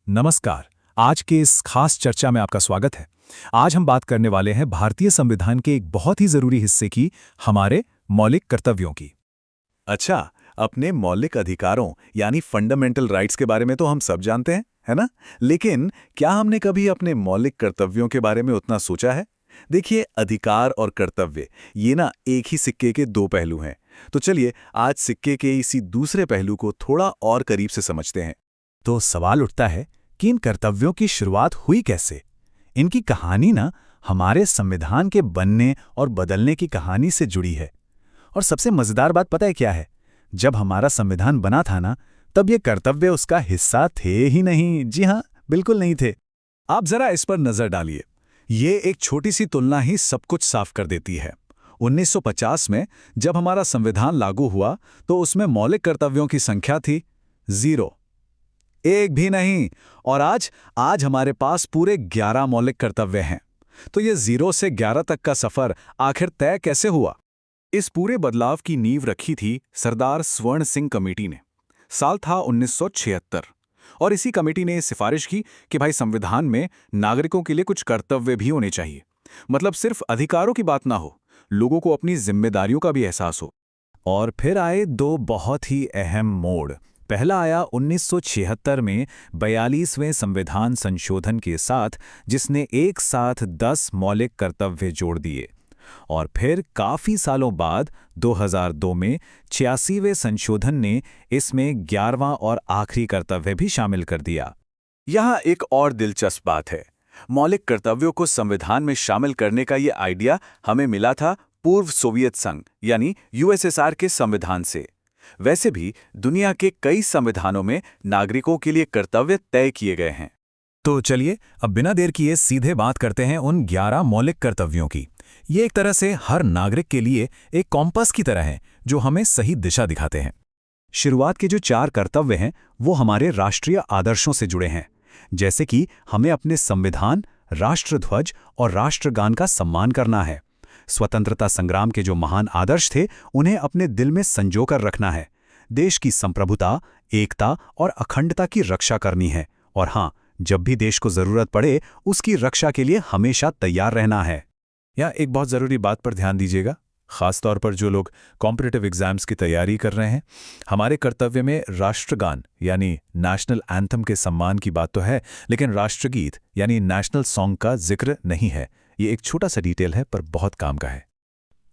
नमस्कार। आज के इस खास चर्चा में आपका स्वागत है। आज हम बात करने वाले हैं भारतीय संविधान के एक बहुत ही जरूरी हिस्से की, हमारे मौलिक कर्तव्यों की। अच्छा, अपने मौलिक अधिकारों यानी फंडामेंटल राइट्स के बारे में तो हम सब जानते हैं, है ना? लेकिन क्या हमने कभी अपने मौलिक कर्तव्यों के बारे में उतना सोचा है? देखिए, अधिकार और कर्तव्य ये ना एक ही सिक्के के दो पहलू हैं। तो चलिए आज सिक्के के इसी दूसरे पहलू को थोड़ा और करीब से समझते हैं। तो सवाल उठता है कि इन कर्तव्यों की शुरुआत हुई कैसे। इनकी कहानी ना हमारे संविधान के बनने और बदलने की कहानी से जुड़ी है। और सबसे मजेदार बात पता है क्या है? जब हमारा संविधान बना था ना, तब ये कर्तव्य उसका हिस्सा थे ही नहीं। जी हाँ, बिल्कुल नहीं थे। आप जरा इस पर नजर डालिए। ये एक छोटी सी तुलना ही सब कुछ साफ कर देती है। 1950 में जब हमारा संविधान लागू हुआ तो उसमें मौलिक कर्तव्यों की संख्या थी 0, एक भी नहीं। और आज हमारे पास पूरे 11 मौलिक कर्तव्य हैं। तो ये 0 से 11 तक का सफर आखिर तय कैसे हुआ? इस पूरे बदलाव की नींव रखी थी सरदार स्वर्ण सिंह कमेटी ने। साल था 1976 और इसी कमेटी ने सिफारिश की कि भाई संविधान में नागरिकों के लिए कुछ कर्तव्य भी होने चाहिए। मतलब सिर्फ अधिकारों की बात ना हो, लोगों को अपनी जिम्मेदारियों का भी एहसास हो। और फिर आए दो बहुत ही अहम मोड़। पहला आया 1976 में 42वें संविधान संशोधन के साथ, जिसने एक साथ 10 मौलिक कर्तव्य जोड़ दिए। और फिर काफी सालों बाद 2002 में 86वें संशोधन ने इसमें 11वां और आखिरी कर्तव्य भी शामिल कर दिया। यहाँ एक और दिलचस्प बात है। मौलिक कर्तव्यों को संविधान में शामिल करने का ये आइडिया हमें मिला था पूर्व सोवियत संघ यानी यूएसएसआर के संविधान से। वैसे भी दुनिया के कई संविधानों में नागरिकों के लिए कर्तव्य तय किए गए हैं। तो चलिए अब बिना देर किए सीधे बात करते हैं उन 11 मौलिक कर्तव्यों की। ये एक तरह से हर नागरिक के लिए एक कॉम्पास की तरह है, जो हमें सही दिशा दिखाते हैं। शुरुआत के जो 4 कर्तव्य हैं वो हमारे राष्ट्रीय आदर्शों से जुड़े हैं। जैसे कि हमें अपने संविधान, राष्ट्रध्वज और राष्ट्रगान का सम्मान करना है। स्वतंत्रता संग्राम के जो महान आदर्श थे उन्हें अपने दिल में संजोकर रखना है। देश की संप्रभुता, एकता और अखंडता की रक्षा करनी है। और हाँ, जब भी देश को जरूरत पड़े उसकी रक्षा के लिए हमेशा तैयार रहना है। या एक बहुत जरूरी बात पर ध्यान दीजिएगा, खासतौर पर जो लोग कॉम्पिटिटिव एग्जाम्स की तैयारी कर रहे हैं। हमारे कर्तव्य में राष्ट्रगान यानी नेशनल एंथम के सम्मान की बात तो है, लेकिन राष्ट्रगीत यानी नेशनल सॉन्ग का जिक्र नहीं है। ये एक छोटा सा डिटेल है पर बहुत काम का है।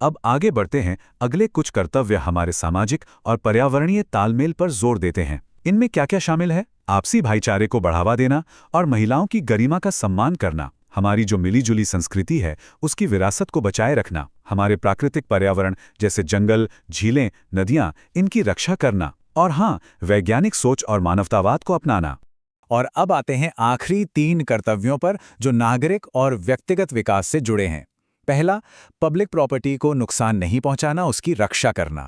अब आगे बढ़ते हैं। अगले कुछ कर्तव्य हमारे सामाजिक और पर्यावरणीय तालमेल पर जोर देते हैं। इनमें क्या क्या शामिल है? आपसी भाईचारे को बढ़ावा देना और महिलाओं की गरिमा का सम्मान करना। हमारी जो मिलीजुली संस्कृति है उसकी विरासत को बचाए रखना। हमारे प्राकृतिक पर्यावरण जैसे जंगल, झीलें, नदियां, इनकी रक्षा करना। और हाँ, वैज्ञानिक सोच और मानवतावाद को अपनाना। और अब आते हैं आखिरी 3 कर्तव्यों पर जो नागरिक और व्यक्तिगत विकास से जुड़े हैं। पहला, पब्लिक प्रॉपर्टी को नुकसान नहीं पहुंचाना, उसकी रक्षा करना।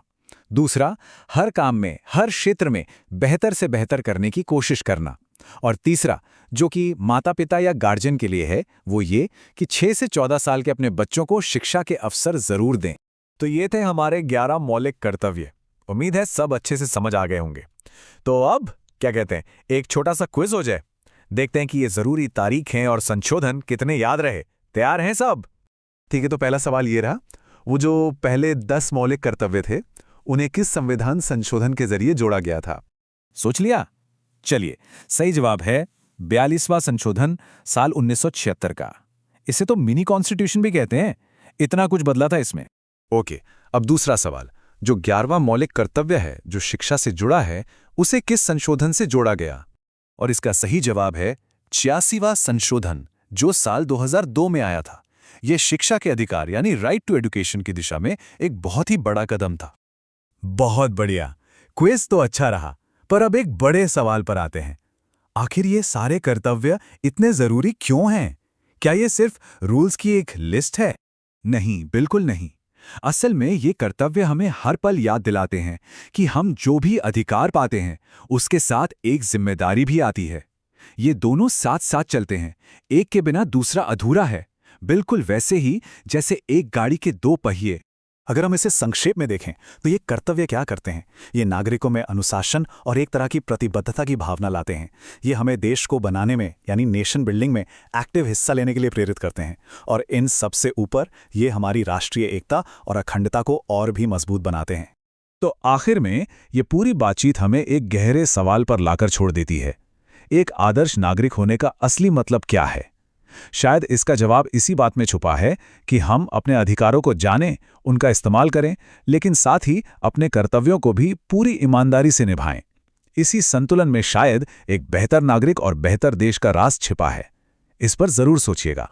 दूसरा, हर काम में, हर क्षेत्र में बेहतर से बेहतर करने की कोशिश करना। और तीसरा, जो कि माता पिता या गार्जियन के लिए है, वो ये कि 6 से 14 साल के अपने बच्चों को शिक्षा के अवसर जरूर दें। तो ये थे हमारे 11 मौलिक कर्तव्य। उम्मीद है सब अच्छे से समझ आ गए होंगे। तो अब क्या कहते हैं, एक छोटा सा क्विज हो जाए। देखते हैं कि ये जरूरी तारीखें और संशोधन कितने याद रहे। तैयार हैं सब? ठीक है, तो पहला सवाल ये रहा, वो जो पहले 10 मौलिक कर्तव्य थे उन्हें किस संविधान संशोधन के जरिए जोड़ा गया था? सोच लिया? चलिए, सही जवाब है 42वां संशोधन साल 1976 का। इसे तो मिनी कॉन्स्टिट्यूशन भी कहते हैं, इतना कुछ बदला था इसमें। ओके, अब दूसरा सवाल, जो 11वां मौलिक कर्तव्य है जो शिक्षा से जुड़ा है, उसे किस संशोधन से जोड़ा गया? और इसका सही जवाब है 86वां संशोधन, जो साल 2002 में आया था। यह शिक्षा के अधिकार यानी राइट टू एजुकेशन की दिशा में एक बहुत ही बड़ा कदम था। बहुत बढ़िया, क्विज तो अच्छा रहा, पर अब एक बड़े सवाल पर आते हैं। आखिर ये सारे कर्तव्य इतने जरूरी क्यों हैं? क्या ये सिर्फ रूल्स की एक लिस्ट है? नहीं, बिल्कुल नहीं। असल में ये कर्तव्य हमें हर पल याद दिलाते हैं कि हम जो भी अधिकार पाते हैं उसके साथ एक जिम्मेदारी भी आती है। ये दोनों साथ साथ चलते हैं, एक के बिना दूसरा अधूरा है। बिल्कुल वैसे ही जैसे एक गाड़ी के 2 पहिए। अगर हम इसे संक्षेप में देखें तो ये कर्तव्य क्या करते हैं? ये नागरिकों में अनुशासन और एक तरह की प्रतिबद्धता की भावना लाते हैं। ये हमें देश को बनाने में यानी नेशन बिल्डिंग में एक्टिव हिस्सा लेने के लिए प्रेरित करते हैं। और इन सबसे ऊपर ये हमारी राष्ट्रीय एकता और अखंडता को और भी मजबूत बनाते हैं। तो आखिर में ये पूरी बातचीत हमें एक गहरे सवाल पर लाकर छोड़ देती है। एक आदर्श नागरिक होने का असली मतलब क्या है? शायद इसका जवाब इसी बात में छुपा है कि हम अपने अधिकारों को जानें, उनका इस्तेमाल करें, लेकिन साथ ही अपने कर्तव्यों को भी पूरी ईमानदारी से निभाएं। इसी संतुलन में शायद एक बेहतर नागरिक और बेहतर देश का राज छिपा है। इस पर जरूर सोचिएगा।